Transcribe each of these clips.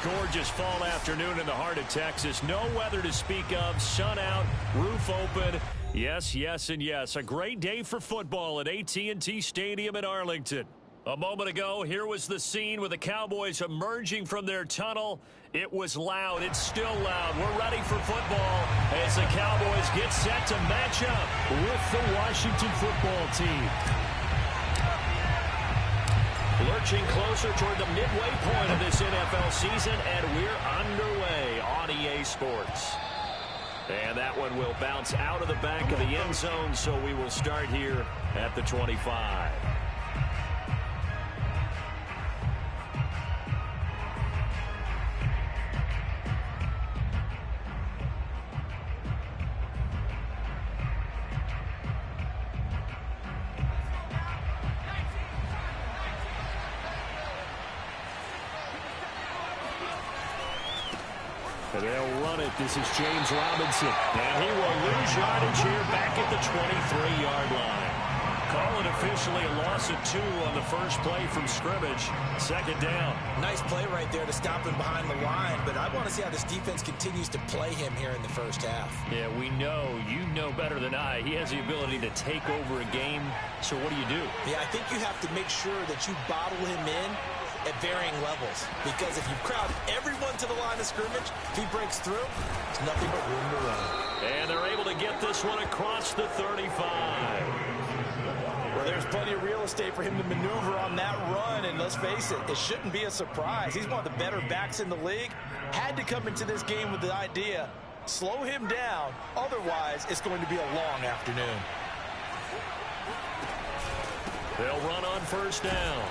Gorgeous fall afternoon in the heart of Texas. No weather to speak of. Sun out, roof open. Yes, yes, and yes. A great day for football at AT&T Stadium in Arlington. A moment ago, here was the scene with the Cowboys emerging from their tunnel. It was loud. It's still loud. We're ready for football as the Cowboys get set to match up with the Washington football team. Lurching closer toward the midway point of this NFL season, and we're underway on EA Sports. And that one will bounce out of the back of the end zone, so we will start here at the 25. They'll run it. This is James Robinson. And he will lose yardage here back at the 23-yard line. Call it officially a loss of 2 on the first play from scrimmage. Second down. Nice play right there to stop him behind the line, but I want to see how this defense continues to play him here in the first half. Yeah, we know. You know better than I. He has the ability to take over a game. So what do you do? Yeah, I think you have to make sure that you bottle him in at varying levels, because if you crowd everyone to the line of scrimmage, if he breaks through, there's nothing but room to run. And they're able to get this one across the 35. Well, there's plenty of real estate for him to maneuver on that run, and let's face it, it shouldn't be a surprise. He's one of the better backs in the league. Had to come into this game with the idea, slow him down, otherwise it's going to be a long afternoon. They'll run on first down.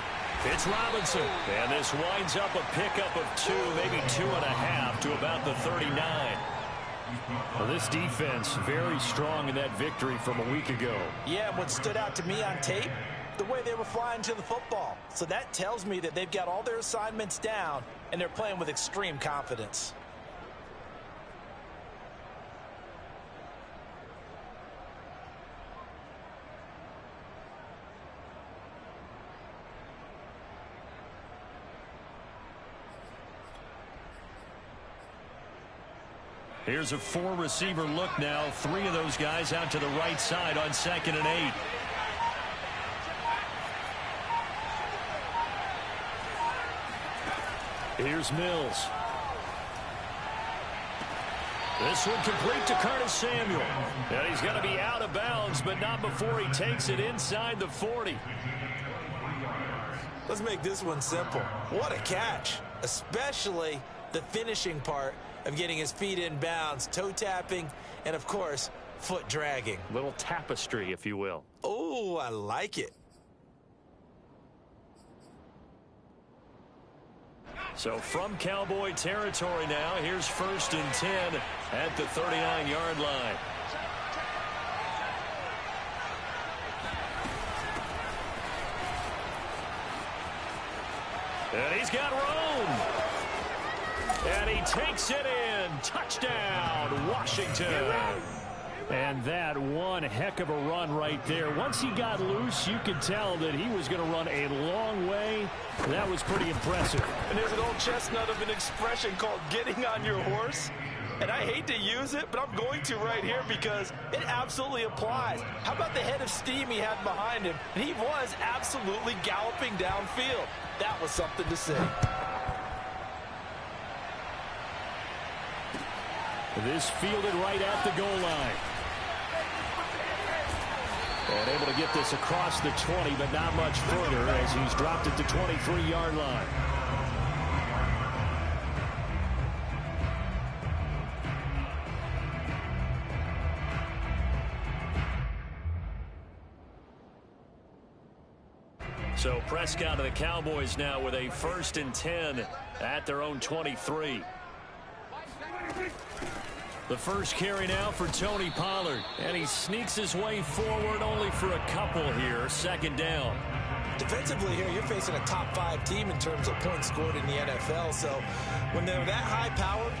It's Robinson, and this winds up a pickup of 2, maybe 2.5 to about the 39. Well, this defense very strong in that victory from a week ago. Yeah, what stood out to me on tape, the way they were flying to the football. So that tells me that they've got all their assignments down, and they're playing with extreme confidence. Here's a 4-receiver look now. 3 of those guys out to the right side on 2nd and 8. Here's Mills. This one complete to Curtis Samuel. And he's going to be out of bounds, but not before he takes it inside the 40. Let's make this one simple. What a catch, especially the finishing part of getting his feet in bounds, toe tapping, and of course, foot dragging. Little tapestry, if you will. Oh, I like it. So from Cowboy territory now, here's 1st and 10 at the 39-yard line. And he's got room. And he takes it in. Touchdown, Washington. And that one heck of a run right there. Once he got loose, you could tell that he was going to run a long way. That was pretty impressive. And there's an old chestnut of an expression called getting on your horse. And I hate to use it, but I'm going to right here because it absolutely applies. How about the head of steam he had behind him? And he was absolutely galloping downfield. That was something to see. This fielded right at the goal line. And able to get this across the 20, but not much further as he's dropped it to 23-yard line. So Prescott of the Cowboys now with a 1st and 10 at their own 23. The first carry now for Tony Pollard, and he sneaks his way forward only for a couple here. 2nd down. Defensively here, you're facing a top 5 team in terms of points scored in the NFL, so when they're that high-powered,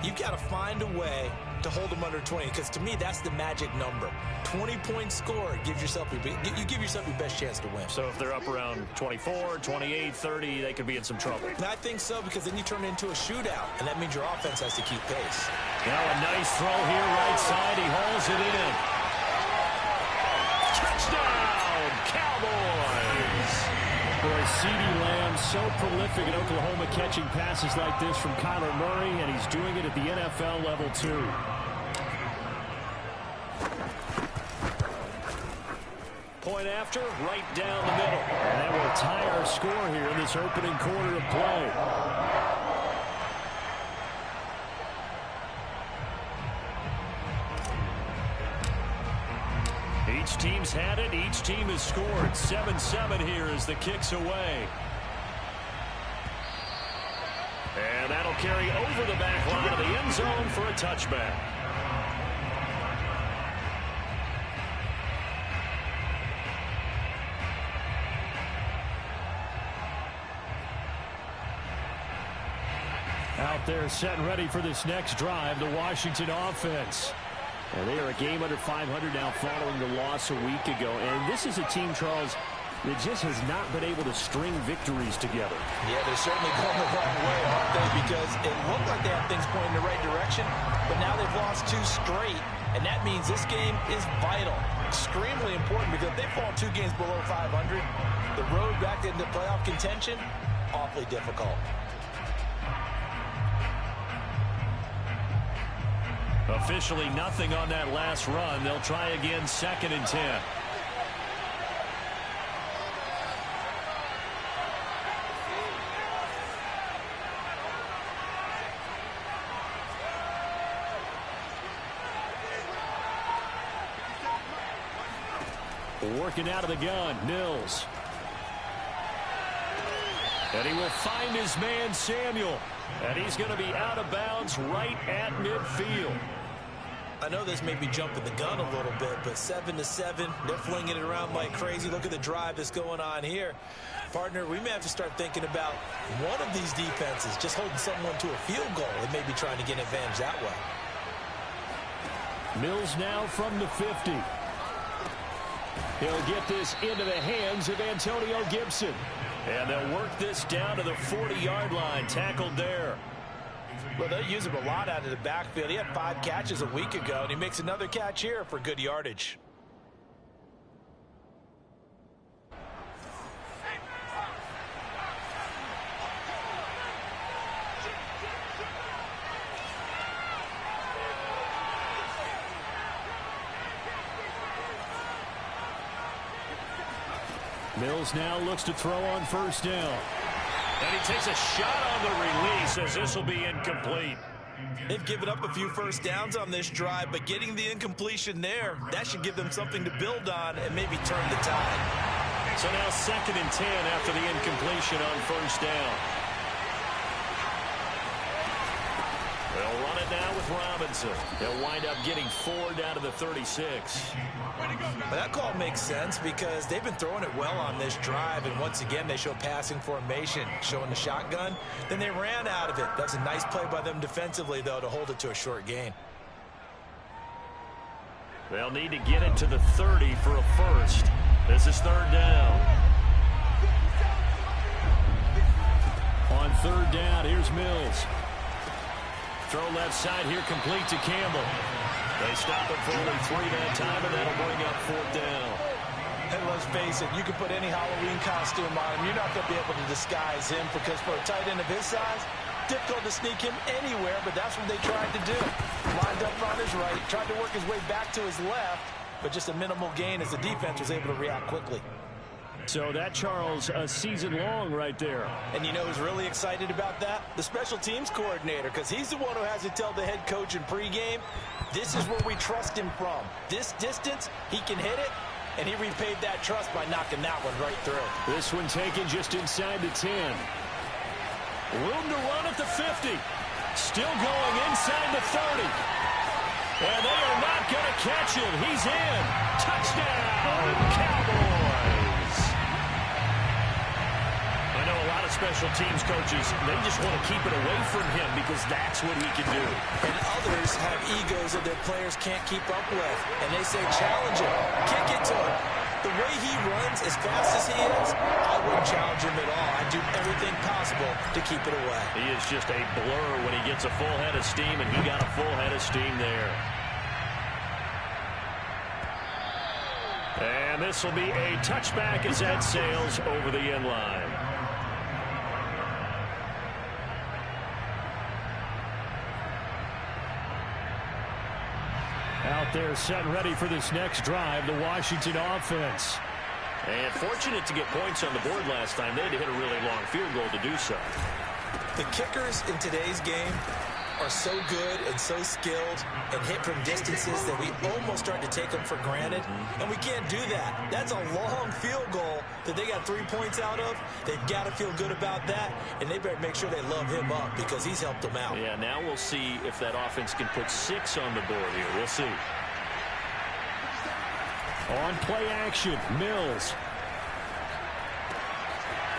you've got to find a way to hold them under 20, because to me, that's the magic number. 20 points scored, you give yourself your best chance to win. So if they're up around 24, 28, 30, they could be in some trouble. And I think so, because then you turn it into a shootout, and that means your offense has to keep pace. Now a nice throw here right side. He hauls it in. Touchdown, Cowboys! Boy, CeeDee Lamb so prolific in Oklahoma catching passes like this from Kyler Murray, and he's doing it at the NFL level too. Point after, right down the middle. And that will tie our score here in this opening quarter of play. Each team's had it. Each team has scored. 7-7 here as the kick's away. And that'll carry over the back line of the end zone for a touchback. Out there set and ready for this next drive, the Washington offense. And they are a game under 500 now following the loss a week ago. And this is a team, Charles, that just has not been able to string victories together. Yeah, they're certainly going the wrong way, aren't they? Because it looked like they had things pointing in the right direction, but now they've lost 2 straight, and that means this game is vital. Extremely important, because if they fall 2 games below 500, the road back into playoff contention, awfully difficult. Officially nothing on that last run. They'll try again, 2nd and 10. Working out of the gun, Mills. And he will find his man, Samuel. And he's going to be out of bounds right at midfield. I know this may be jumping the gun a little bit, but 7-7, they're flinging it around like crazy. Look at the drive that's going on here. Partner, we may have to start thinking about one of these defenses just holding someone to a field goal and maybe trying to get an advantage that way. Mills now from the 50. He'll get this into the hands of Antonio Gibson. And they'll work this down to the 40-yard line. Tackled there. Well, they'll use him a lot out of the backfield. He had 5 catches a week ago, and he makes another catch here for good yardage. Mills now looks to throw on 1st down. And he takes a shot on the release as this will be incomplete. They've given up a few 1st downs on this drive, but getting the incompletion there, that should give them something to build on and maybe turn the tide. So now 2nd and 10 after the incompletion on 1st down. They'll run it now with Robinson. They'll wind up getting 4 down to the 36. But that call makes sense because they've been throwing it well on this drive, and once again they show passing formation, showing the shotgun. Then they ran out of it. That's a nice play by them defensively, though, to hold it to a short gain. They'll need to get it to the 30 for a 1st. This is 3rd down. On 3rd down, here's Mills. Throw left side here, complete to Campbell. They stop it for only 3 that time, and that'll bring up 4th down. And let's face it, you can put any Halloween costume on him. You're not going to be able to disguise him, because for a tight end of his size, difficult to sneak him anywhere, but that's what they tried to do. Lined up on his right, tried to work his way back to his left, but just a minimal gain as the defense was able to react quickly. So that, Charles, a season long right there. And you know who's really excited about that? The special teams coordinator, because he's the one who has to tell the head coach in pregame, this is where we trust him from. This distance, he can hit it, and he repaid that trust by knocking that one right through. This one taken just inside the 10. Room to run at the 50. Still going inside the 30. And they are not going to catch him. He's in. Touchdown, Cowboys. I know a lot of special teams coaches, they just want to keep it away from him because that's what he can do. And others have egos that their players can't keep up with. And they say, challenge him, kick it to him. The way he runs as fast as he is, I wouldn't challenge him at all. I'd do everything possible to keep it away. He is just a blur when he gets a full head of steam, and he got a full head of steam there. And this will be a touchback as that sails over the end line. Out there set and ready for this next drive, the Washington offense. And fortunate to get points on the board last time. They had to hit a really long field goal to do so. The kickers in today's game are so good and so skilled and hit from distances that we almost start to take them for granted. And we can't do that. That's a long field goal that they got 3 points out of. They've got to feel good about that, and they better make sure they love him up because he's helped them out. Yeah, now we'll see if that offense can put 6 on the board here. We'll see. On play action, Mills.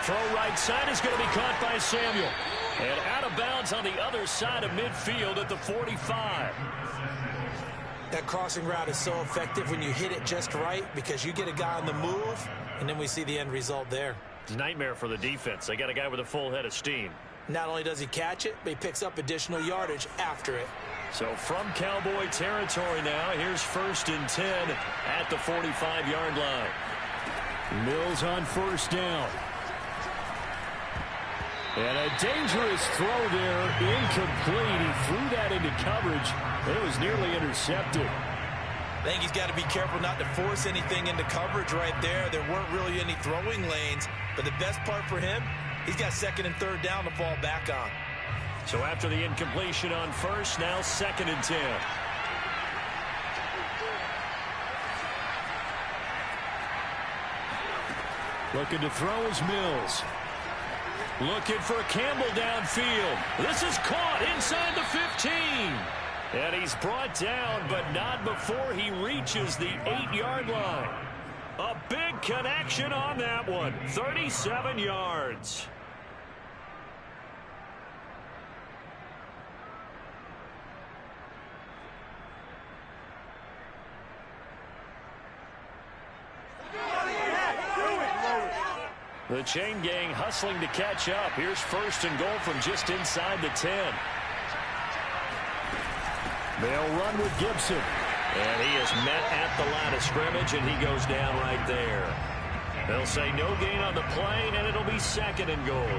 Throw right side is going to be caught by Samuel. And out of bounds on the other side of midfield at the 45. That crossing route is so effective when you hit it just right because you get a guy on the move, and then we see the end result there. It's a nightmare for the defense. They got a guy with a full head of steam. Not only does he catch it, but he picks up additional yardage after it. So from Cowboy territory now, here's 1st and 10 at the 45-yard line. Mills on 1st down. And a dangerous throw there, incomplete. He threw that into coverage. It was nearly intercepted. I think he's got to be careful not to force anything into coverage right there. There weren't really any throwing lanes, but the best part for him, he's got 2nd and 3rd down to fall back on. So after the incompletion on 1st, now 2nd and 10. Looking to throw is Mills. Looking for Campbell downfield. This is caught inside the 15. And he's brought down, but not before he reaches the 8-yard line. A big connection on that one. 37 yards. The chain gang hustling to catch up. Here's 1st and goal from just inside the 10. They'll run with Gibson. And he is met at the line of scrimmage, and he goes down right there. They'll say no gain on the play, and it'll be 2nd and goal.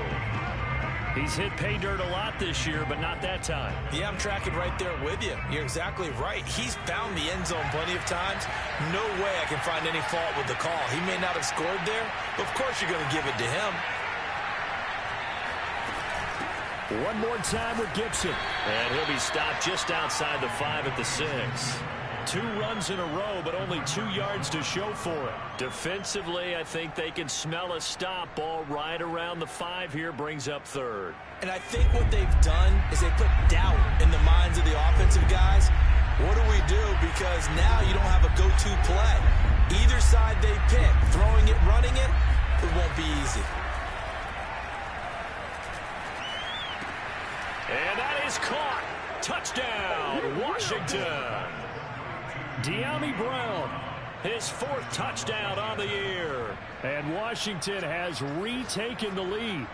He's hit pay dirt a lot this year, but not that time. Yeah, I'm tracking right there with you. You're exactly right. He's found the end zone plenty of times. No way I can find any fault with the call. He may not have scored there, but of course you're going to give it to him. One more time with Gibson. And he'll be stopped just outside the 5 at the 6. 2 runs in a row, but only 2 yards to show for it. Defensively, I think they can smell a stop. Ball right around the 5 here, brings up 3rd. And I think what they've done is they put doubt in the minds of the offensive guys. What do we do? Because now you don't have a go-to play. Either side they pick, throwing it, running it, it won't be easy. And that is caught. Touchdown, Washington. De'Ami Brown, his 4th touchdown on the year. And Washington has retaken the lead.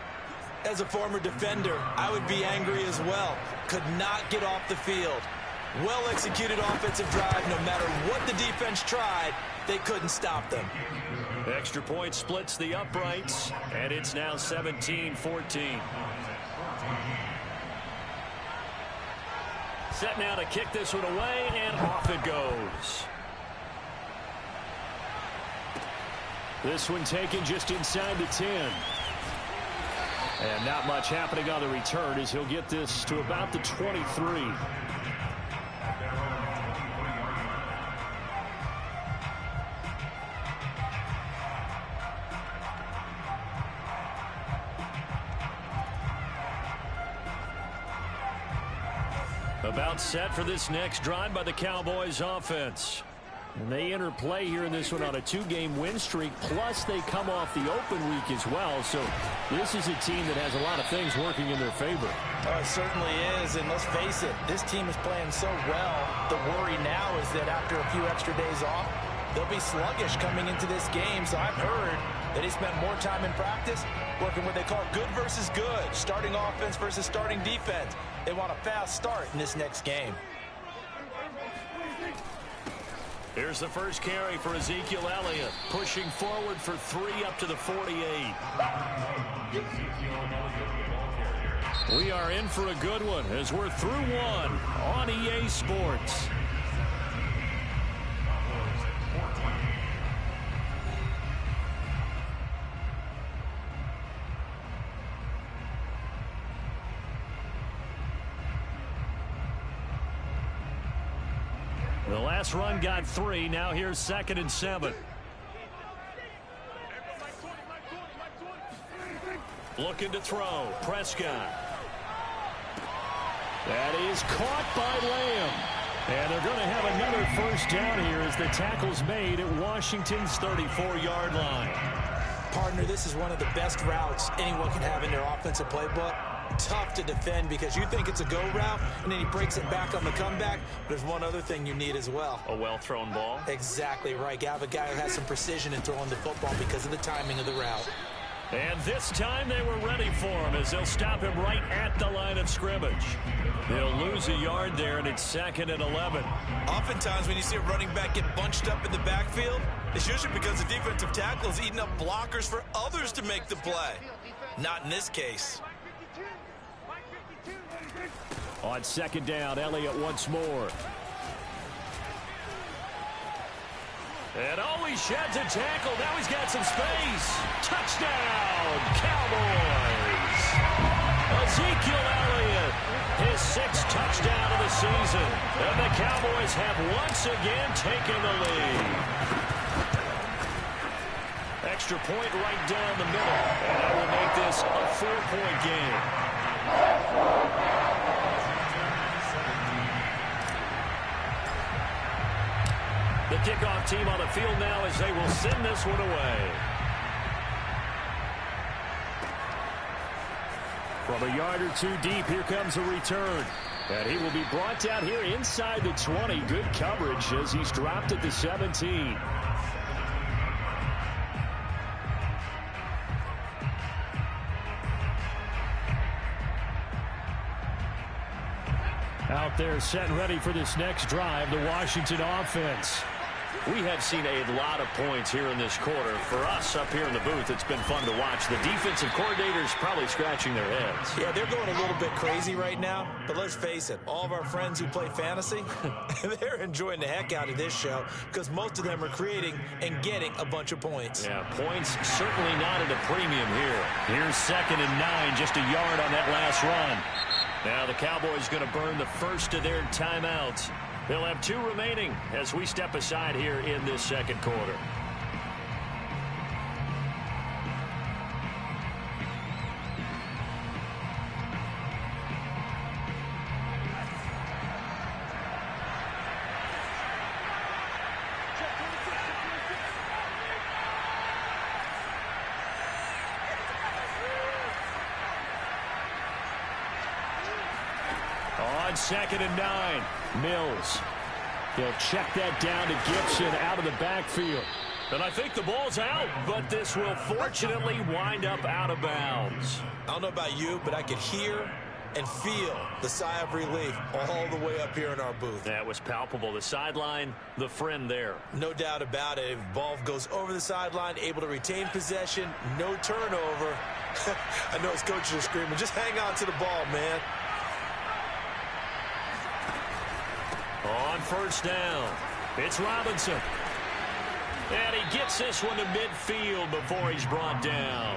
As a former defender, I would be angry as well. Could not get off the field. Well-executed offensive drive. No matter what the defense tried, they couldn't stop them. Extra point splits the uprights, and it's now 17-14. Set now to kick this one away, and off it goes. This one taken just inside the 10. And not much happening on the return as he'll get this to about the 23. About set for this next drive by the Cowboys offense. And they enter play here in this one on a 2-game win streak, plus they come off the open week as well. So this is a team that has a lot of things working in their favor. Oh, it certainly is, and let's face it, this team is playing so well. The worry now is that after a few extra days off, they'll be sluggish coming into this game. So I've heard that he spent more time in practice working what they call good versus good, starting offense versus starting defense. They want a fast start in this next game. Here's the first carry for Ezekiel Elliott, pushing forward for 3 up to the 48. We are in for a good one as we're through one on EA Sports. The last run got 3. Now here's 2nd and 7. Looking to throw. Prescott. That is caught by Lamb. And they're going to have another first down here as the tackle's made at Washington's 34-yard line. Partner, this is one of the best routes anyone can have in their offensive playbook. Tough to defend because you think it's a go route, and then he breaks it back on the comeback. There's one other thing you need as well. A well-thrown ball? Exactly right. You have a guy who has some precision in throwing the football because of the timing of the route. And this time they were ready for him as they'll stop him right at the line of scrimmage. They'll lose a yard there, and it's 2nd and 11. Oftentimes when you see a running back get bunched up in the backfield, it's usually because the defensive tackle is eating up blockers for others to make the play. Not in this case. On 2nd down, Elliott once more. And he sheds a tackle. Now he's got some space. Touchdown, Cowboys. Ezekiel Elliott, his 6th touchdown of the season. And the Cowboys have once again taken the lead. Extra point right down the middle. And that will make this a 4-point game. The kickoff team on the field now as they will send this one away. From a yard or 2 deep, here comes a return. And he will be brought down here inside the 20. Good coverage as he's dropped at the 17. Out there set and ready for this next drive, the Washington offense. We have seen a lot of points here in this quarter. For us up here in the booth, it's been fun to watch. The defensive coordinators probably scratching their heads. Yeah, they're going a little bit crazy right now. But let's face it, all of our friends who play fantasy, they're enjoying the heck out of this show because most of them are creating and getting a bunch of points. Yeah, points certainly not at a premium here. Here's 2nd and 9, just a yard on that last run. Now the Cowboys going to burn the first of their timeouts. They'll have 2 remaining as we step aside here in this 2nd quarter. On 2nd and 9, Mills. He'll check that down to Gibson out of the backfield. And I think the ball's out, but this will fortunately wind up out of bounds. I don't know about you, but I could hear and feel the sigh of relief all the way up here in our booth. That was palpable. The sideline, the friend there. No doubt about it. If the ball goes over the sideline, able to retain possession, no turnover. I know his coaches are screaming, just hang on to the ball, man. On 1st down, it's Robinson. And he gets this one to midfield before he's brought down.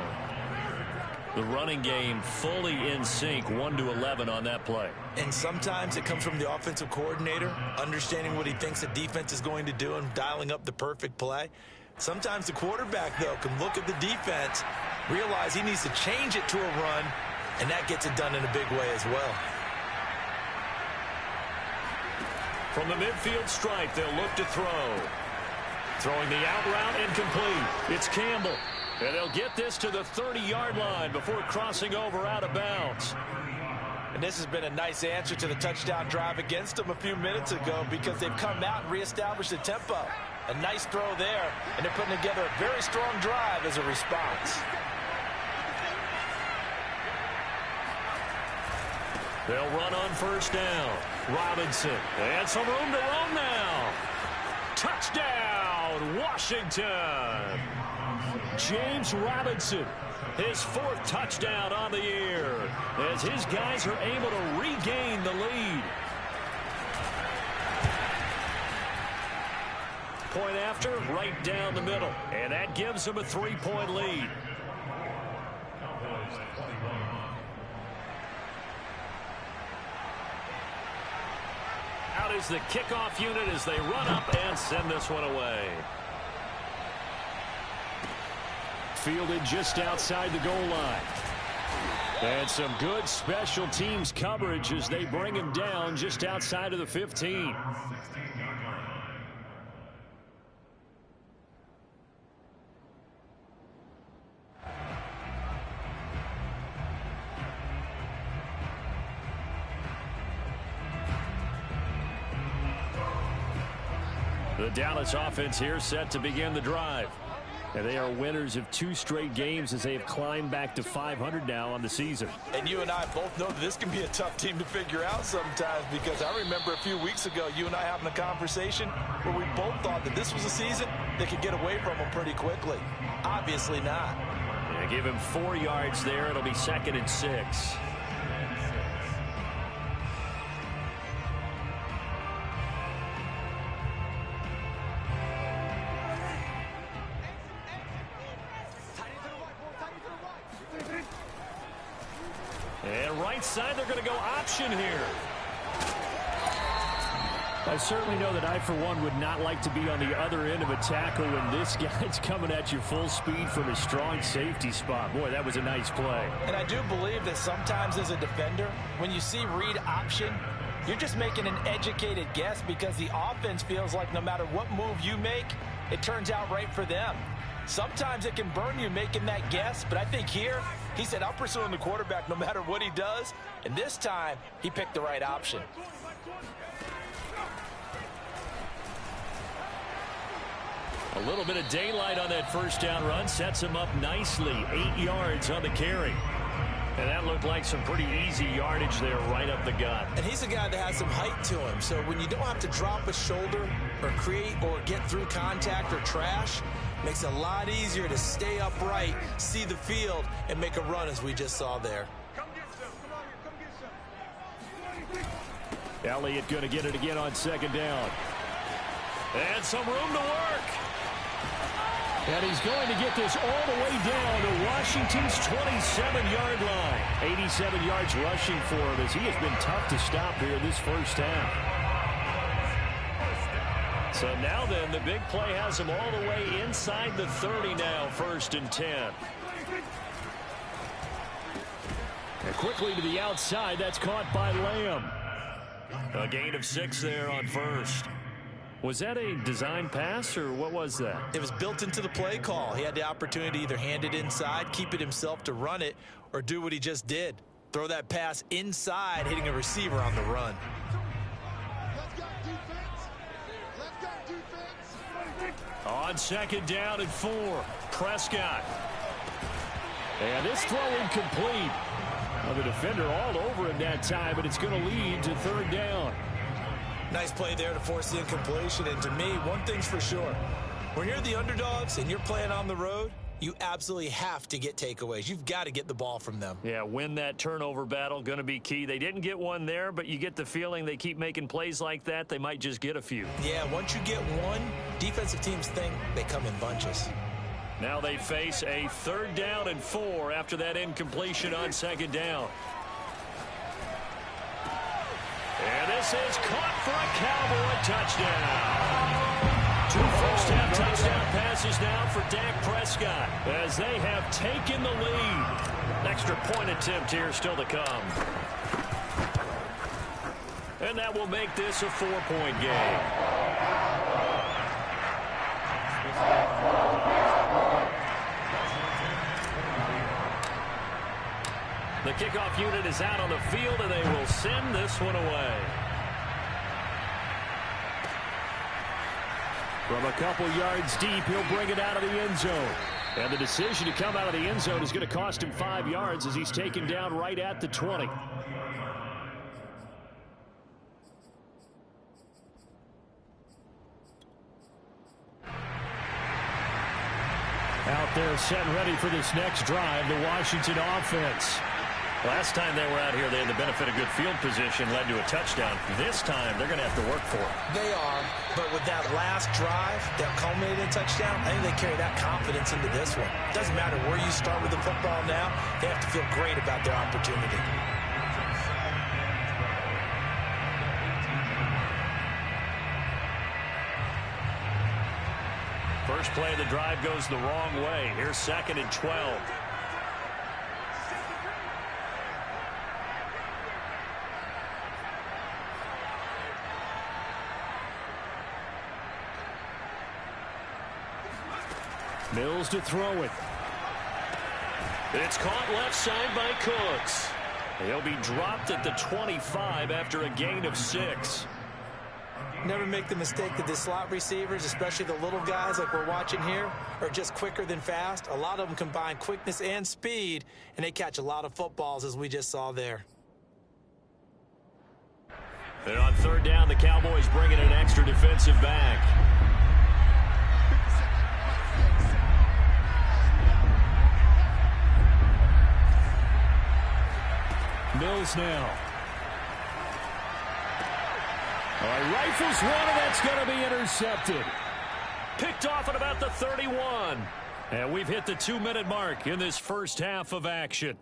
The running game fully in sync, 1-11 on that play. And sometimes it comes from the offensive coordinator, understanding what he thinks the defense is going to do and dialing up the perfect play. Sometimes the quarterback, though, can look at the defense, realize he needs to change it to a run, and that gets it done in a big way as well. From the midfield stripe, they'll look to throw. Throwing the out route incomplete. It's Campbell. And they'll get this to the 30-yard line before crossing over out of bounds. And this has been a nice answer to the touchdown drive against them a few minutes ago because they've come out and reestablished the tempo. A nice throw there, and they're putting together a very strong drive as a response. They'll run on first down. Robinson. And some room to roam now. Touchdown, Washington. James Robinson, his 4th touchdown on the year, as his guys are able to regain the lead. Point after, right down the middle, and that gives them a 3-point lead. Out is the kickoff unit as they run up and send this one away. Fielded just outside the goal line. And some good special teams coverage as they bring him down just outside of the 15. The Dallas offense here set to begin the drive. And they are winners of 2 straight games as they have climbed back to 500 now on the season. And you and I both know that this can be a tough team to figure out sometimes because I remember a few weeks ago you and I having a conversation where we both thought that this was a season that could get away from them pretty quickly. Obviously not. Yeah, give him 4 yards there. It'll be 2nd and 6. And right side, they're going to go option here. I certainly know that I, for one, would not like to be on the other end of a tackle when this guy's coming at you full speed from a strong safety spot. Boy, that was a nice play. And I do believe that sometimes as a defender, when you see read option, you're just making an educated guess because the offense feels like no matter what move you make, it turns out right for them. Sometimes it can burn you making that guess, but I think here, he said, I'm pursuing the quarterback no matter what he does. And this time, he picked the right option. A little bit of daylight on that first down run sets him up nicely. 8 yards on the carry. And that looked like some pretty easy yardage there right up the gut. And he's a guy that has some height to him. So when you don't have to drop a shoulder or create or get through contact or trash, makes it a lot easier to stay upright, see the field, and make a run as we just saw there. Elliott going to get it again on second down. And some room to work. And he's going to get this all the way down to Washington's 27-yard line. 87 yards rushing for him as he has been tough to stop here this first half. So now then, the big play has him all the way inside the 30 now, 1st and 10. And quickly to the outside, that's caught by Lamb. A gain of 6 there on first. Was that a design pass, or what was that? It was built into the play call. He had the opportunity to either hand it inside, keep it himself to run it, or do what he just did. Throw that pass inside, hitting a receiver on the run. On second down and 4, Prescott. And this throw incomplete. Well, the defender all over him that time, but it's going to lead to 3rd down. Nice play there to force the incompletion. And to me, one thing's for sure. When you're the underdogs and you're playing on the road, you absolutely have to get takeaways. You've got to get the ball from them. Yeah, win that turnover battle, going to be key. They didn't get one there, but you get the feeling they keep making plays like that, they might just get a few. Yeah, once you get one, defensive teams think they come in bunches. Now they face a 3rd down and 4 after that incompletion on second down. And this is caught for a Cowboy touchdown. 2 first-half touchdown passes now for Dak Prescott as they have taken the lead. Extra point attempt here still to come. And that will make this a 4-point game. The kickoff unit is out on the field, and they will send this one away. From a couple yards deep, he'll bring it out of the end zone. And the decision to come out of the end zone is going to cost him 5 yards as he's taken down right at the 20. Out there set and ready for this next drive, the Washington offense. Last time they were out here, they had the benefit of good field position, led to a touchdown. This time, they're going to have to work for it. They are, but with that last drive that culminated in a touchdown, I think they carry that confidence into this one. Doesn't matter where you start with the football now, they have to feel great about their opportunity. First play of the drive goes the wrong way. Here's 2nd and 12. Mills to throw it. It's caught left side by Cooks. He'll be dropped at the 25 after a gain of 6. Never make the mistake that the slot receivers, especially the little guys like we're watching here, are just quicker than fast. A lot of them combine quickness and speed, and they catch a lot of footballs, as we just saw there. And on 3rd down, the Cowboys bring in an extra defensive back. Mills now. All right, rifles one, and that's going to be intercepted. Picked off at about the 31. And we've hit the 2-minute mark in this first half of action.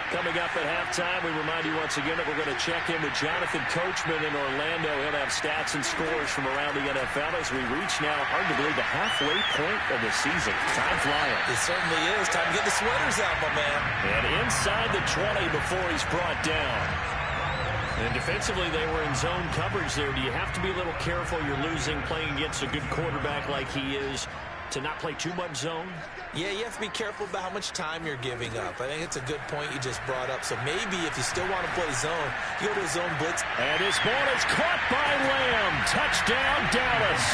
Coming up at halftime, we remind you once again that we're going to check in with Jonathan Coachman in Orlando. He'll have stats and scores from around the NFL as we reach now, hard to believe, the halfway point of the season. Time flying. It certainly is. Time to get the sweaters out, my man. And inside the 20 before he's brought down. And defensively, they were in zone coverage there. Do you have to be a little careful? You're losing, playing against a good quarterback like he is, to not play too much zone? Yeah, you have to be careful about how much time you're giving up. I think it's a good point you just brought up. So maybe if you still want to play zone, you go to a zone blitz. And this ball is caught by Lamb. Touchdown, Dallas.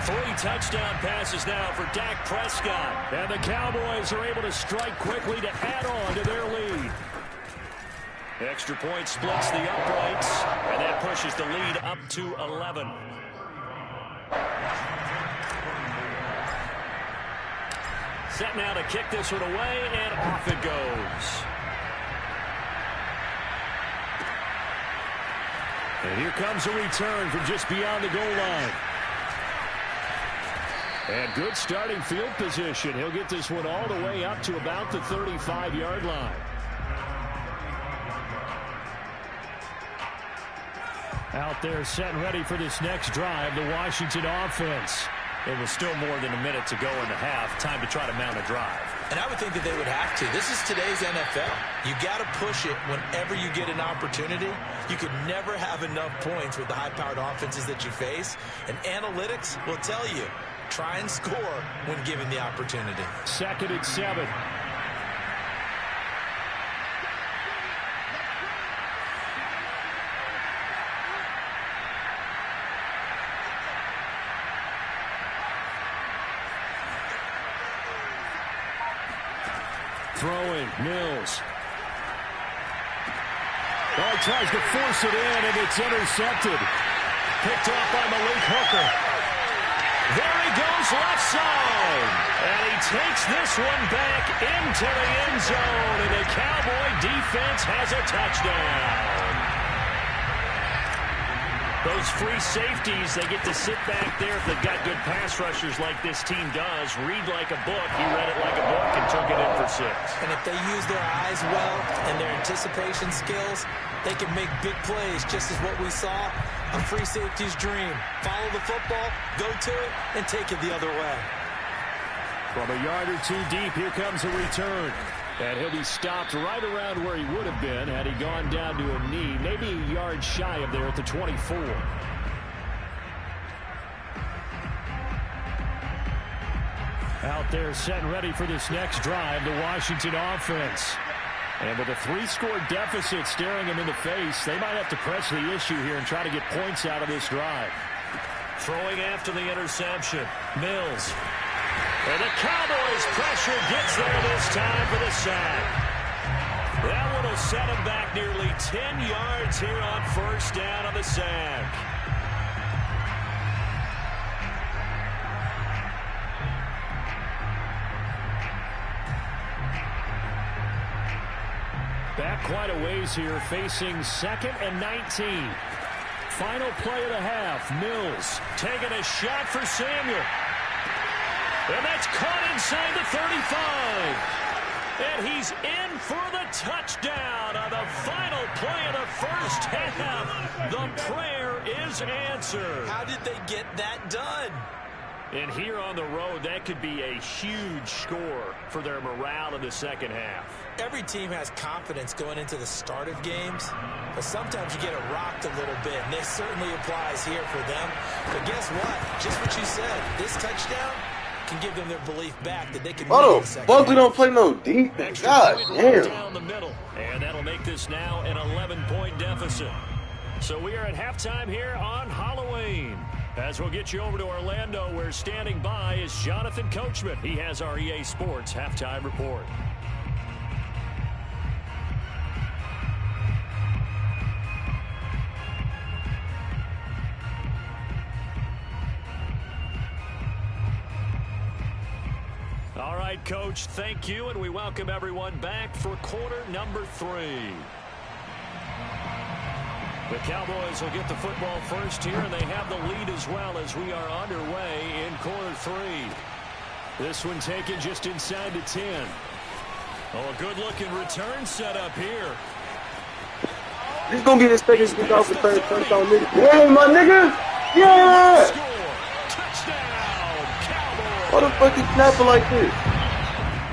3 touchdown passes now for Dak Prescott. And the Cowboys are able to strike quickly to add on to their lead. Extra point splits the uprights, and that pushes the lead up to 11. Set now to kick this one away, and off it goes. And here comes a return from just beyond the goal line. And good starting field position. He'll get this one all the way up to about the 35-yard line. Out there set and ready for this next drive, the Washington offense. It was still more than a minute to go in the half. Time to try to mount a drive. And I would think that they would have to. This is today's NFL. You got to push it whenever you get an opportunity. You could never have enough points with the high-powered offenses that you face. And analytics will tell you, try and score when given the opportunity. 2nd and 7. Throwing, Mills. Oh, he tries to force it in, and it's intercepted. Picked off by Malik Hooker. There he goes, left side. And he takes this one back into the end zone, and the Cowboy defense has a touchdown. Those free safeties, they get to sit back there if they've got good pass rushers like this team does. Read like a book. He read it like a book and took it in for 6. And if they use their eyes well and their anticipation skills, they can make big plays, just as what we saw, a free safety's dream. Follow the football, go to it, and take it the other way. From a yard or 2 deep, here comes a return. And he'll be stopped right around where he would have been had he gone down to a knee, maybe a yard shy of there at the 24. Out there set and ready for this next drive, the Washington offense. And with a 3-score deficit staring him in the face, they might have to press the issue here and try to get points out of this drive. Throwing after the interception, Mills. And the Cowboys pressure gets there this time for the sack. That one will set him back nearly 10 yards here on first down on the sack. Back quite a ways here, facing 2nd and 19. Final play of the half. Mills taking a shot for Samuel. And that's caught inside the 35. And he's in for the touchdown on the final play of the first half. The prayer is answered. How did they get that done? And here on the road, that could be a huge score for their morale in the second half. Every team has confidence going into the start of games, but sometimes you get it rocked a little bit, and this certainly applies here for them. But guess what? Just what you said, this touchdown can give them their belief back that they can win the second half. We don't play no defense. God damn. Down the middle, and that'll make this now an 11-point deficit. So we are at halftime here on Halloween. As we'll get you over to Orlando, where standing by is Jonathan Coachman. He has our EA Sports halftime report. All right, Coach, thank you, and we welcome everyone back for quarter number 3. The Cowboys will get the football first here, and they have the lead as well as we are underway in quarter 3. This one taken just inside the 10. Oh, a good-looking return set up here. This is going to be the second kick off the third touchdown, nigga. Hey, my nigga! Yeah! Score! Touchdown! Cowboys! Why the fuck you snapping like this?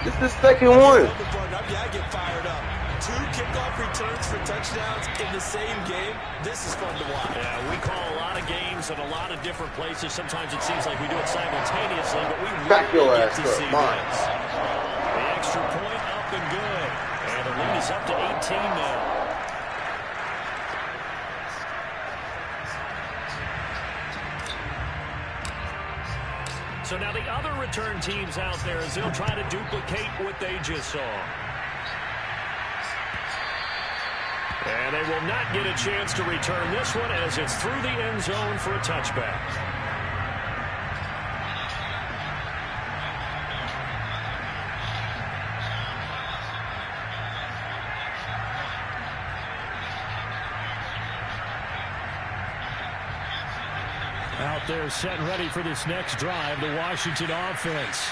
This is the second one. I get fired up. 2 kickoff returns for touchdowns in the same game. This is fun to watch. Yeah, we call a lot of games in a lot of different places. Sometimes it seems like we do it simultaneously, but we back your really ass get to see up. this. The extra point up and good. And the lead is up to 18 now. So now the other return teams out there as they'll try to duplicate what they just saw. And they will not get a chance to return this one as it's through the end zone for a touchback. Out there set and ready for this next drive, the Washington offense.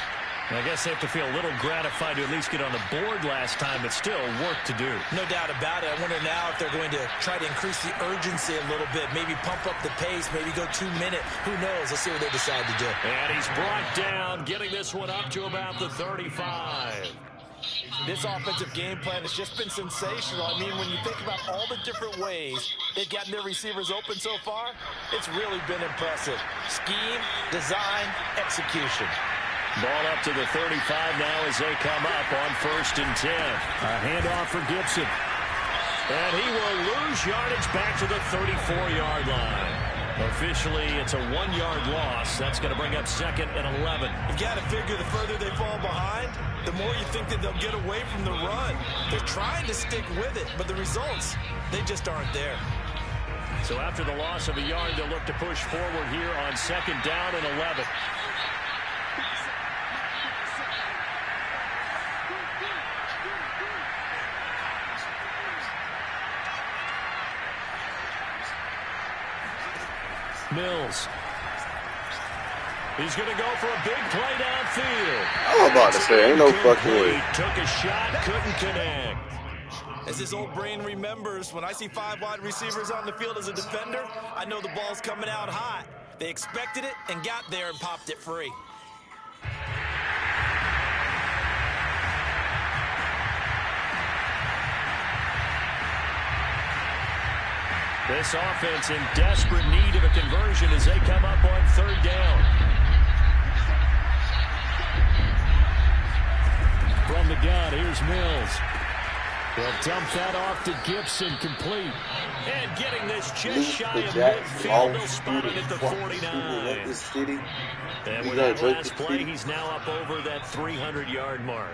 And I guess they have to feel a little gratified to at least get on the board last time, but still work to do. No doubt about it. I wonder now if they're going to try to increase the urgency a little bit, maybe pump up the pace, maybe go 2-minute. Who knows? Let's see what they decide to do. And he's brought down, getting this one up to about the 35. This offensive game plan has just been sensational. I mean, when you think about all the different ways they've gotten their receivers open so far, it's really been impressive. Scheme, design, execution. Ball up to the 35 now as they come up on 1st and 10. A handoff for Gibson. And he will lose yardage back to the 34-yard line. Officially, it's a 1-yard loss. That's going to bring up 2nd and 11. You've got to figure the further they fall behind, the more you think that they'll get away from the run. They're trying to stick with it, but the results, they just aren't there. So after the loss of a yard, they'll look to push forward here on 2nd down and 11. Mills. He's going to go for a big play downfield. I'm about to say, ain't no fucking way. Took a shot, couldn't connect. As his old brain remembers, when I see 5 wide receivers on the field as a defender, I know the ball's coming out hot. They expected it and got there and popped it free. This offense in desperate need of a conversion as they come up on third down. From the gun, here's Mills. They'll dump that off to Gibson, complete. And getting this just shy of midfield, they'll spot it at the 49. And with that last play, he's now up over that 300-yard mark.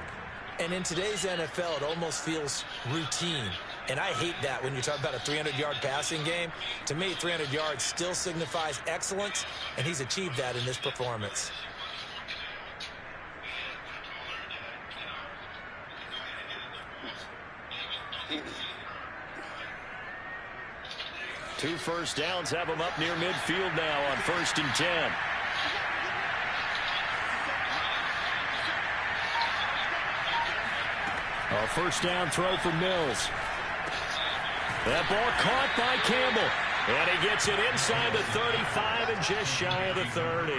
And in today's NFL, it almost feels routine. And I hate that when you talk about a 300-yard passing game. To me, 300 yards still signifies excellence, and he's achieved that in this performance. Two first downs have him up near midfield now on 1st and 10. A first down throw for Mills. That ball caught by Campbell. And he gets it inside the 35 and just shy of the 30.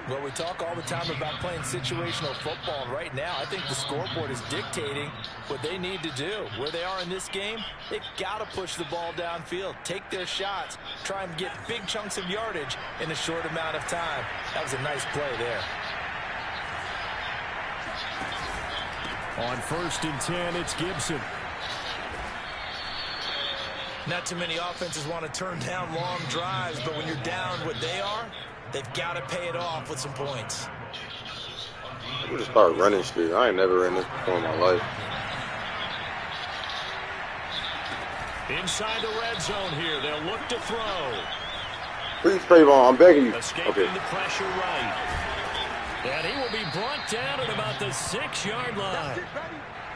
Well, we talk all the time about playing situational football, and right now I think the scoreboard is dictating what they need to do. Where they are in this game, they've got to push the ball downfield, take their shots, try and get big chunks of yardage in a short amount of time. That was a nice play there. On 1st and 10, it's Gibson. Not too many offenses want to turn down long drives, but when you're down what they are, they've got to pay it off with some points. I'm going to start running street. I ain't never ran this before in my life. Inside the red zone here, they'll look to throw. Please, Trayvon, I'm begging you. Escaping the pressure right. And he will be brought down at about the 6-yard line.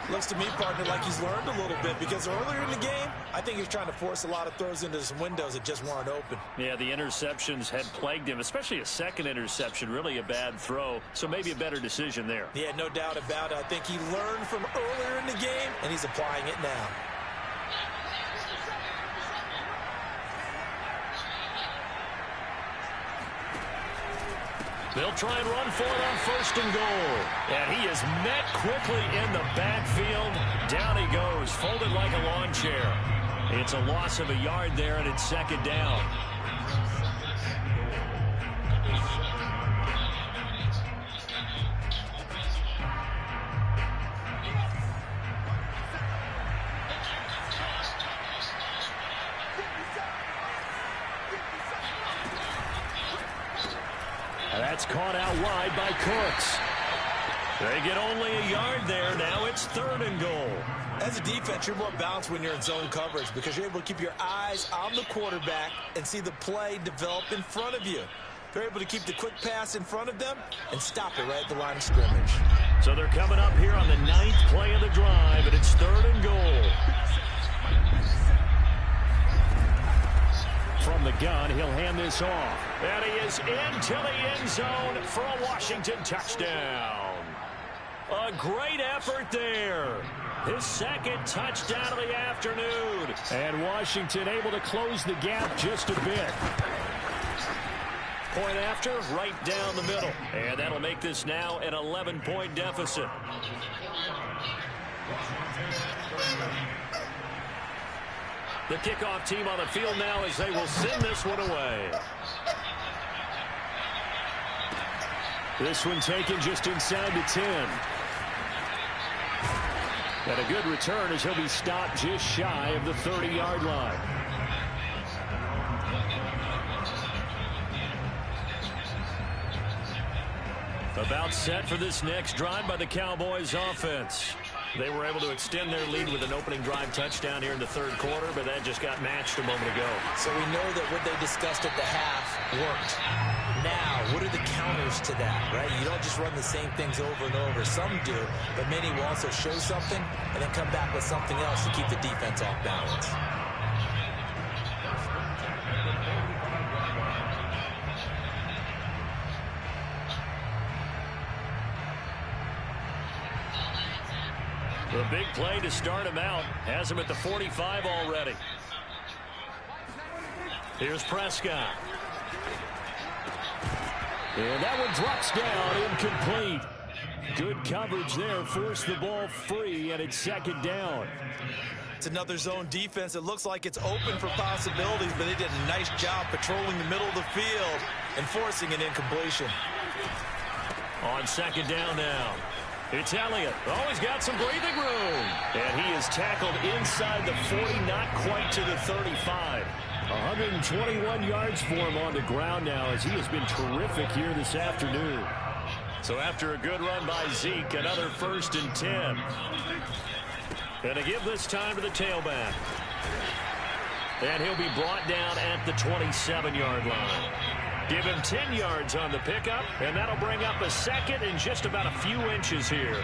Looks to me, partner, like he's learned a little bit, because earlier in the game, I think he was trying to force a lot of throws into some windows that just weren't open. Yeah, the interceptions had plagued him, especially a second interception, really a bad throw. So maybe a better decision there. Yeah, no doubt about it. I think he learned from earlier in the game, and he's applying it now. They'll try and run for it on 1st and goal. And he is met quickly in the backfield. Down he goes, folded like a lawn chair. It's a loss of a yard there, and it's 2nd down. That's caught out wide by Cooks. They get only a yard there. Now it's 3rd and goal. As a defense, you're more balanced when you're in zone coverage because you're able to keep your eyes on the quarterback and see the play develop in front of you. They're able to keep the quick pass in front of them and stop it right at the line of scrimmage. So they're coming up here on the 9th play of the drive, and it's 3rd and goal. From the gun, he'll hand this off. And he is into the end zone for a Washington touchdown. A great effort there. His 2nd touchdown of the afternoon. And Washington able to close the gap just a bit. Point after, right down the middle. And that'll make this now an 11-point deficit. The kickoff team on the field now as they will send this one away. This one taken just inside the 10. And a good return as he'll be stopped just shy of the 30-yard line. About set for this next drive by the Cowboys offense. They were able to extend their lead with an opening drive touchdown here in the 3rd quarter, but that just got matched a moment ago. So we know that what they discussed at the half worked. Now, what are the counters to that, right? You don't just run the same things over and over. Some do, but many will also show something and then come back with something else to keep the defense off balance. The big play to start him out has him at the 45 already. Here's Prescott. And that one drops down incomplete. Good coverage there. Forced the ball free, and it's second down. It's another zone defense. It looks like it's open for possibilities, but they did a nice job patrolling the middle of the field and forcing an incompletion. On second down now, it's Elliott. Oh, he's got some breathing room. And he is tackled inside the 40, not quite to the 35. 121 yards for him on the ground now, as he has been terrific here this afternoon. So after a good run by Zeke, another 1st and 10. Going to give this time to the tailback. And he'll be brought down at the 27-yard line. Give him 10 yards on the pickup, and that'll bring up a second and just about a few inches here.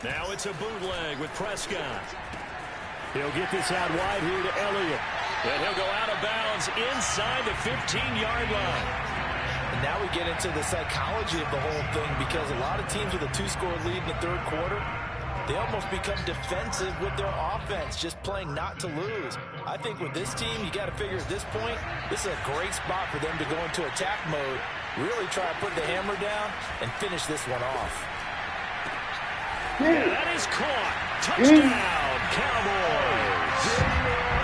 Now it's a bootleg with Prescott. He'll get this out wide here to Elliott. And he'll go out of bounds inside the 15-yard line. And now we get into the psychology of the whole thing, because a lot of teams with a 2-score lead in the third quarter, they almost become defensive with their offense, just playing not to lose. I think with this team, you got to figure at this point, this is a great spot for them to go into attack mode, really try to put the hammer down and finish this one off. Yeah, that is caught. Touchdown, Cowboys.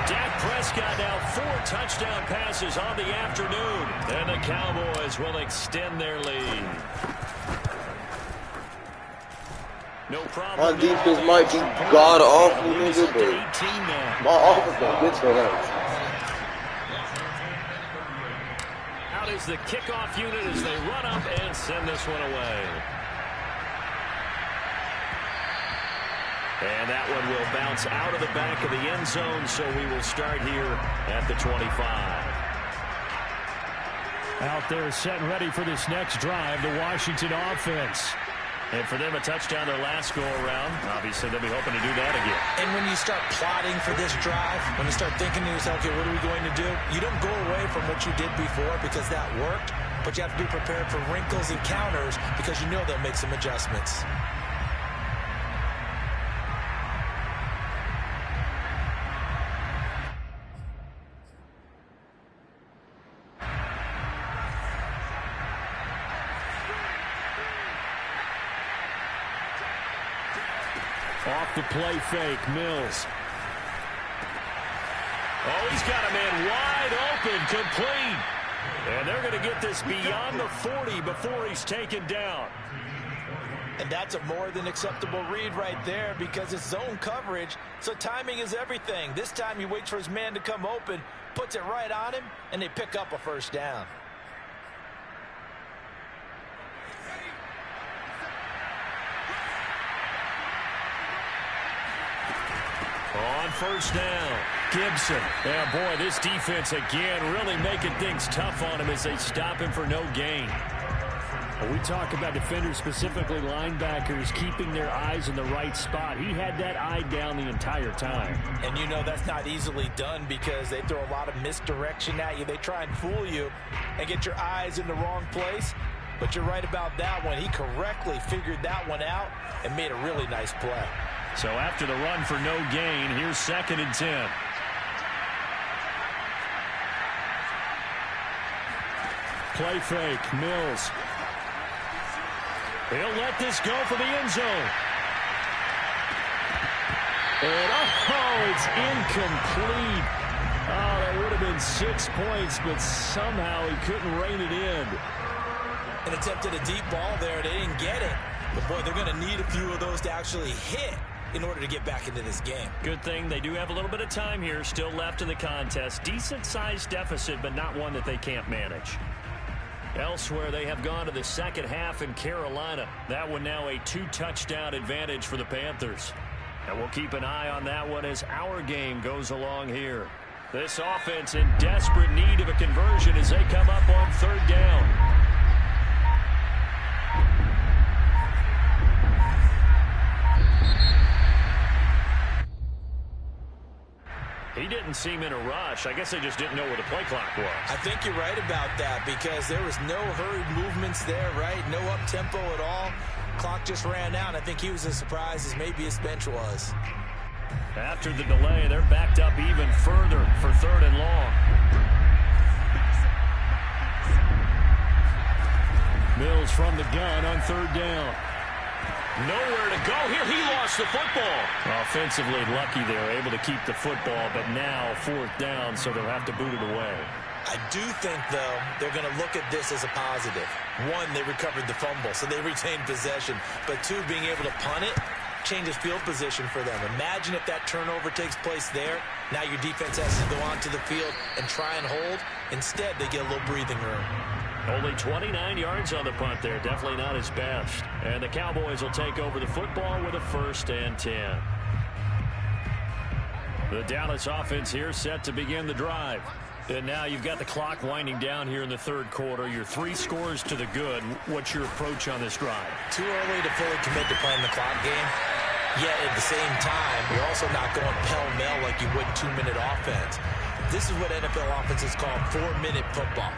Dak Prescott now 4 touchdown passes on the afternoon. And the Cowboys will extend their lead. No problem. My defense might be god-awful, nigga, but my offense don't get to that. Out is the kickoff unit as they run up and send this one away. And that one will bounce out of the back of the end zone, so we will start here at the 25. Out there set and ready for this next drive, the Washington offense. And for them, a touchdown their last go-around. Obviously, they'll be hoping to do that again. And when you start plotting for this drive, when you start thinking to yourself, okay, what are we going to do? You don't go away from what you did before because that worked, but you have to be prepared for wrinkles and counters because you know they'll make some adjustments. Off the play fake, Mills. Oh, he's got a man wide open, complete. And they're going to get this beyond the 40 before he's taken down. And that's a more than acceptable read right there because it's zone coverage, so timing is everything. This time he waits for his man to come open, puts it right on him, and they pick up a 1st down. On 1st down, Gibson. Yeah, boy, this defense again really making things tough on him as they stop him for no gain. We talk about defenders, specifically linebackers, keeping their eyes in the right spot. He had that eye down the entire time. And you know that's not easily done because they throw a lot of misdirection at you. They try and fool you and get your eyes in the wrong place. But you're right about that one. He correctly figured that one out and made a really nice play. So after the run for no gain, here's 2nd and 10. Play fake, Mills. He'll let this go for the end zone. And it's incomplete. Oh, that would have been 6 points, but somehow he couldn't rein it in. And attempted a deep ball there. They didn't get it. But, boy, they're going to need a few of those to actually hit in order to get back into this game. Good thing they do have a little bit of time here still left in the contest. Decent-sized deficit, but not one that they can't manage. Elsewhere, they have gone to the second half in Carolina. That one now a 2-touchdown advantage for the Panthers. And we'll keep an eye on that one as our game goes along here. This offense in desperate need of a conversion as they come up on 3rd down. didn't seem in a rush. I guess they just didn't know where the play clock was. I think you're right about that because there was no hurried movements there, right? No up-tempo at all. Clock just ran out. I think he was as surprised as maybe his bench was. After the delay, they're backed up even further for 3rd and long. Mills from the gun on 3rd down. Nowhere to go here. He lost the football. Offensively lucky they were able to keep the football, but now 4th down, so they'll have to boot it away. I do think, though, they're going to look at this as a positive. One, they recovered the fumble, so they retained possession. But two, being able to punt it changes field position for them. Imagine if that turnover takes place there. Now your defense has to go onto the field and try and hold. Instead, they get a little breathing room. Only 29 yards on the punt there. Definitely not his best. And the Cowboys will take over the football with a 1st and 10. The Dallas offense here set to begin the drive. And now you've got the clock winding down here in the 3rd quarter. You're 3 scores to the good. What's your approach on this drive? Too early to fully commit to playing the clock game. Yet at the same time, you're also not going pell-mell like you would 2-minute offense. This is what NFL offenses call 4-minute football.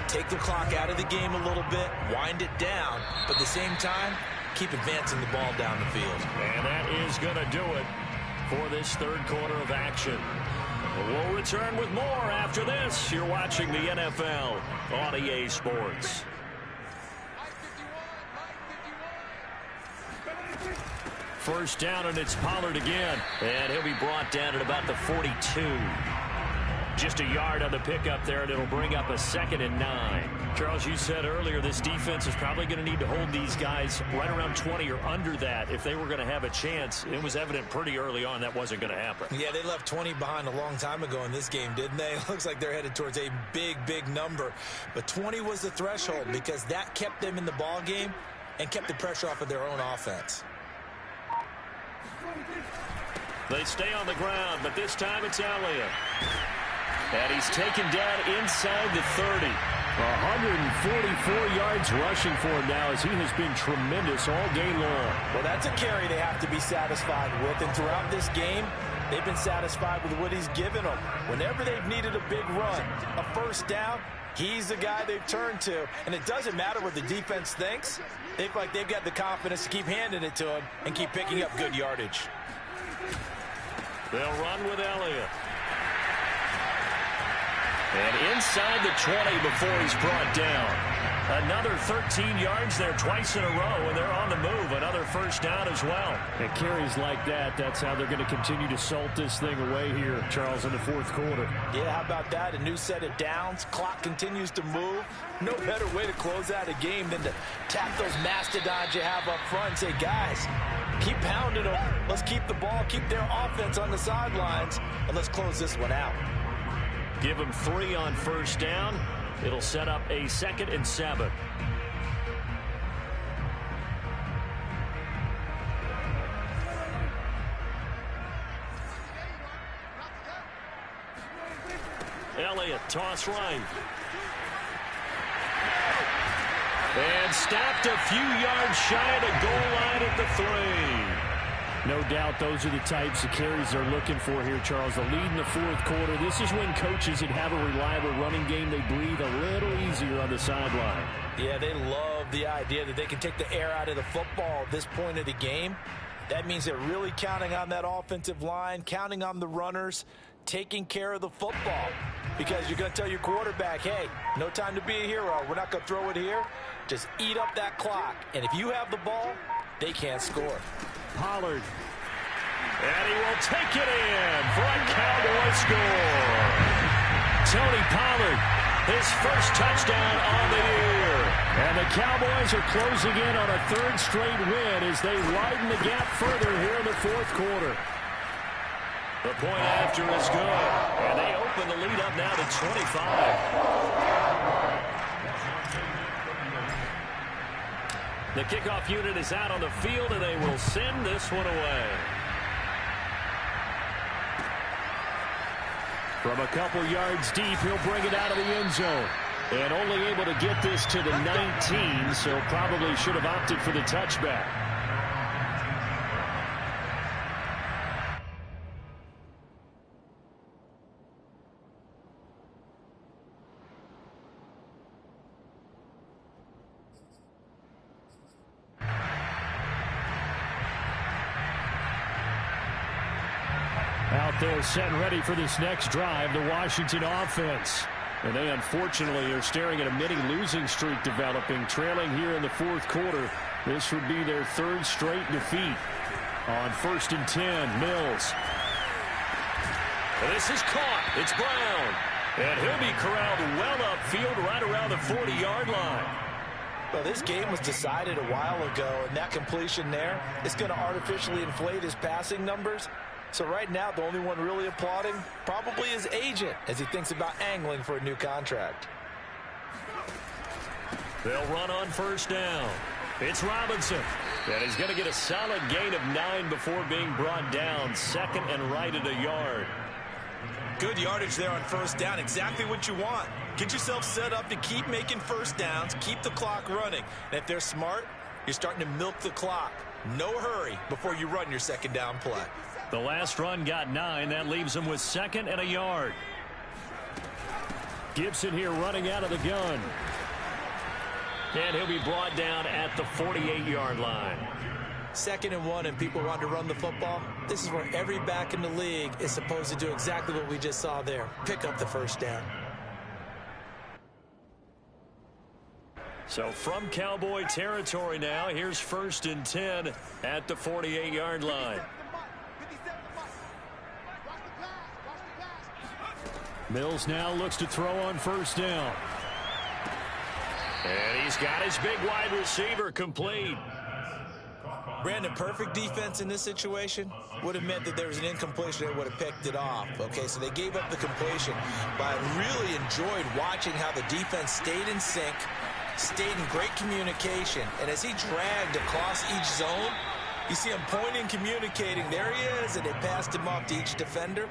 Take the clock out of the game a little bit, wind it down, but at the same time, keep advancing the ball down the field. And that is going to do it for this 3rd quarter of action. We'll return with more after this. You're watching the NFL on EA Sports. First down, and it's Pollard again. And he'll be brought down at about the 42. Just a yard on the pickup there, and it'll bring up a 2nd and 9. Charles, you said earlier this defense is probably going to need to hold these guys right around 20 or under that if they were going to have a chance. It was evident pretty early on that wasn't going to happen. Yeah, they left 20 behind a long time ago in this game, didn't they? It looks like they're headed towards a big, big number. But 20 was the threshold because that kept them in the ball game and kept the pressure off of their own offense. They stay on the ground, but this time it's Elliott. And he's taken down inside the 30. 144 yards rushing for him now as he has been tremendous all game long. Well, that's a carry they have to be satisfied with. And throughout this game, they've been satisfied with what he's given them. Whenever they've needed a big run, a 1st down, he's the guy they've turned to. And it doesn't matter what the defense thinks. They feel like they've got the confidence to keep handing it to him and keep picking up good yardage. They'll run with Elliott. And inside the 20 before he's brought down. Another 13 yards there twice in a row, and they're on the move. Another 1st down as well. And carries like that, that's how they're going to continue to salt this thing away here, Charles, in the 4th quarter. Yeah, how about that? A new set of downs. Clock continues to move. No better way to close out a game than to tap those mastodons you have up front and say, guys, keep pounding them. Let's keep the ball, keep their offense on the sidelines, and let's close this one out. Give him 3 on 1st down. It'll set up a 2nd and 7. Elliott, toss right. And stopped a few yards shy of the goal line at the 3. No doubt those are the types of carries they're looking for here, Charles. The lead in the 4th quarter. This is when coaches that have a reliable running game, they breathe a little easier on the sideline. Yeah, they love the idea that they can take the air out of the football at this point of the game. That means they're really counting on that offensive line, counting on the runners, taking care of the football. Because you're going to tell your quarterback, hey, no time to be a hero. We're not going to throw it here. Just eat up that clock. And if you have the ball, they can't score. Pollard. And he will take it in for a Cowboy score. Tony Pollard, his first touchdown on the year. And the Cowboys are closing in on a 3rd straight win as they widen the gap further here in the 4th quarter. The point after is good. And they open the lead up now to 25. The kickoff unit is out on the field, and they will send this one away. From a couple yards deep, he'll bring it out of the end zone. And only able to get this to the 19, so probably should have opted for the touchback. out there set and ready for this next drive, the Washington offense. And they unfortunately are staring at a mini losing streak developing, trailing here in the fourth quarter. This would be their third straight defeat. On 1st and 10, Mills. This is caught. It's Brown. And he'll be corralled well upfield right around the 40-yard line. Well, this game was decided a while ago, and that completion there is going to artificially inflate his passing numbers. So right now, the only one really applauding probably his agent as he thinks about angling for a new contract. They'll run on 1st down. It's Robinson. And he's going to get a solid gain of 9 before being brought down. 2nd and right at a yard. Good yardage there on 1st down. Exactly what you want. Get yourself set up to keep making 1st downs, keep the clock running. And if they're smart, you're starting to milk the clock. No hurry before you run your 2nd down play. The last run got 9. That leaves him with 2nd and a yard. Gibson here running out of the gun. And he'll be brought down at the 48-yard line. 2nd and 1 and people want to run the football. This is where every back in the league is supposed to do exactly what we just saw there. Pick up the 1st down. So from Cowboy territory now, here's 1st and 10 at the 48-yard line. Mills now looks to throw on 1st down. And he's got his big wide receiver complete. Brandon, perfect defense in this situation would have meant that there was an incompletion that would have picked it off. Okay, so they gave up the completion, but I really enjoyed watching how the defense stayed in sync, stayed in great communication, and as he dragged across each zone, you see him pointing, communicating. There he is, and they passed him off to each defender.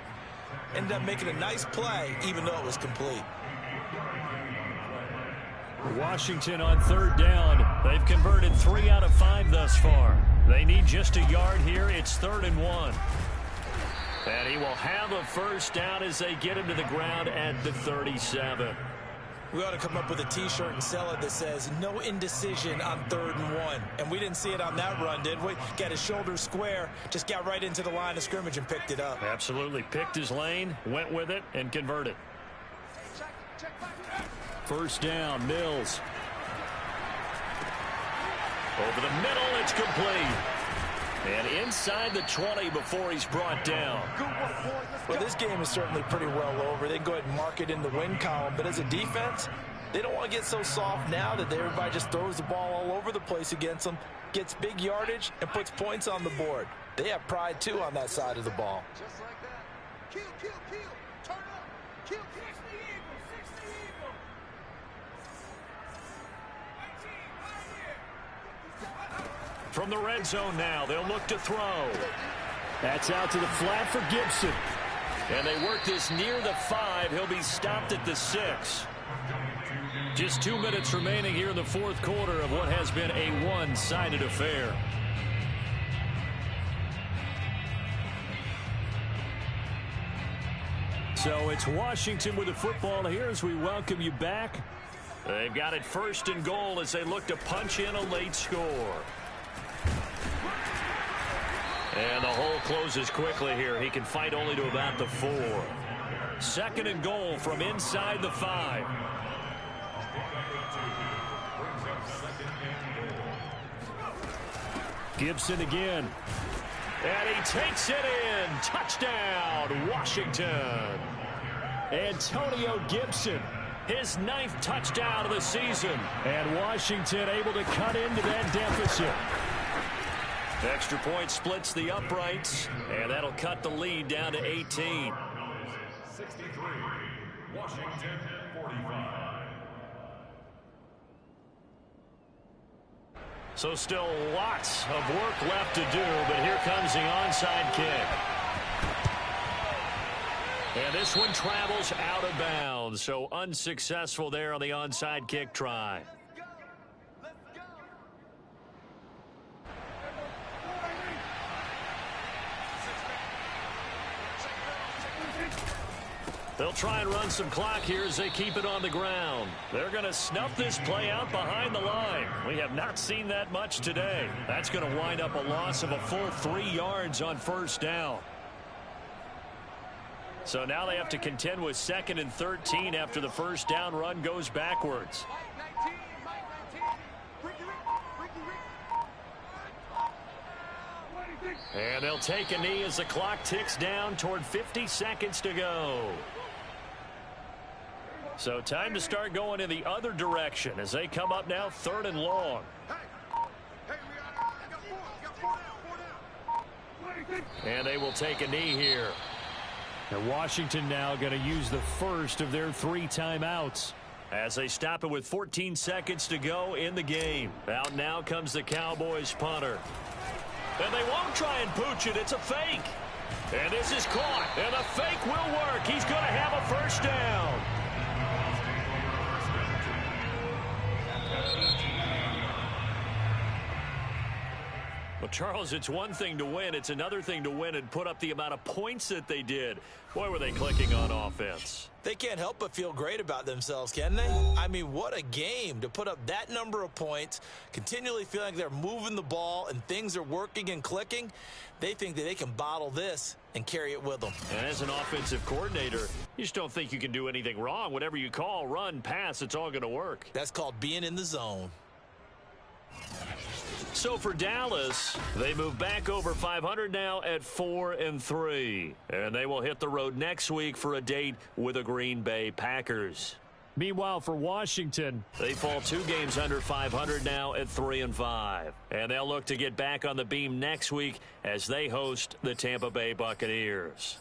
Ended up making a nice play, even though it was complete. Washington on 3rd down. They've converted 3 out of 5 thus far. They need just a yard here. It's 3rd and 1. And he will have a 1st down as they get him to the ground at the 37. We ought to come up with a T-shirt and sell it that says, no indecision on 3rd and 1. And we didn't see it on that run, did we? Got his shoulders square, just got right into the line of scrimmage and picked it up. Absolutely. Picked his lane, went with it, and converted. 1st down, Mills. Over the middle, it's complete. And inside the 20 before he's brought down. Well, this game is certainly pretty well over. They can go ahead and mark it in the win column. But as a defense, they don't want to get so soft now that everybody just throws the ball all over the place against them, gets big yardage, and puts points on the board. They have pride, too, on that side of the ball. Just like that. Kill, kill, kill. Turn up. Kill, kill. 60 Eagles. 60 Eagles. From the red zone now, they'll look to throw. That's out to the flat for Gibson. And they work this near the 5. He'll be stopped at the 6. Just 2 minutes remaining here in the fourth quarter of what has been a one-sided affair. So it's Washington with the football here as we welcome you back. They've got it 1st and goal as they look to punch in a late score. And the hole closes quickly here. He can fight only to about the 4. 2nd and goal from inside the 5. Gibson again. And he takes it in. Touchdown, Washington. Antonio Gibson, his 9th touchdown of the season. And Washington able to cut into that deficit. Extra point splits the uprights, and that'll cut the lead down to 18. 63, Washington 45. So still lots of work left to do, but here comes the onside kick. And this one travels out of bounds, so unsuccessful there on the onside kick try. They'll try and run some clock here as they keep it on the ground. They're going to snuff this play out behind the line. We have not seen that much today. That's going to wind up a loss of a full 3 yards on 1st down. So now they have to contend with 2nd and 13 after the first down run goes backwards. And they'll take a knee as the clock ticks down toward 50 seconds to go. So time to start going in the other direction as they come up now 3rd and long. And they will take a knee here. And Washington now going to use the first of their 3 timeouts. As they stop it with 14 seconds to go in the game. Out now comes the Cowboys punter. And they won't try and pooch it. It's a fake. And this is caught. And the fake will work. He's going to have a first down. Well, Charles, it's one thing to win. It's another thing to win and put up the amount of points that they did. Boy, were they clicking on offense. They can't help but feel great about themselves, can they? I mean, what a game to put up that number of points, continually feeling like they're moving the ball and things are working and clicking. They think that they can bottle this and carry it with them. And as an offensive coordinator, you just don't think you can do anything wrong. Whatever you call, run, pass, it's all going to work. That's called being in the zone. So for Dallas, they move back over 500 now at 4-3. And they will hit the road next week for a date with the Green Bay Packers. Meanwhile, for Washington, they fall 2 games under 500 now at 3-5. And they'll look to get back on the beam next week as they host the Tampa Bay Buccaneers.